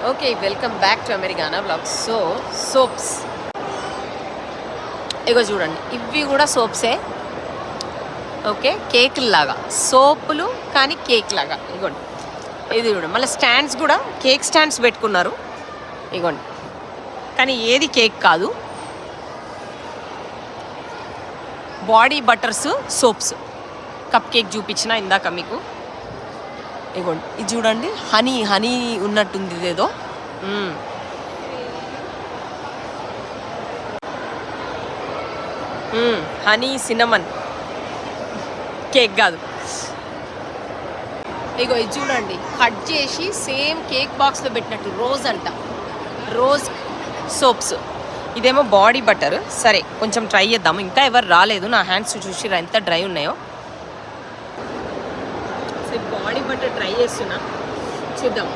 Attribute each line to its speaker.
Speaker 1: Okay, welcome back to Americana vlogs. Soaps ఇగో చూడండి, ఇవి కూడా సోప్సే. ఓకే, కేకుల్లాగా సోపులు కానీ కేక్ లాగా. ఇగోండి, ఇది చూడండి. మళ్ళీ స్టాండ్స్ కూడా కేక్ స్టాండ్స్ పెట్టుకున్నారు. ఇగోండి, కానీ ఏది కేక్ కాదు. Body butters soaps. Cup cake చూపించిన ఇందాక మీకు. ఇగోండి, ఇది చూడండి, హనీ ఉన్నట్టుంది ఇదేదో. హనీ సినమన్ కేక్ కాదు. ఇగో ఇది చూడండి, కట్ చేసి సేమ్ కేక్ బాక్స్లో పెట్టినట్టు రోజ్ అంట. Rose soaps. ఇదేమో బాడీ బటర్. సరే, కొంచెం ట్రై చేద్దాము. ఇంకా ఎవరు రాలేదు. నా హ్యాండ్స్ చూసి ఎంత డ్రై ఉన్నాయో. బాడీ బటర్ ట్రై చేస్తున్నా, చూద్దాం.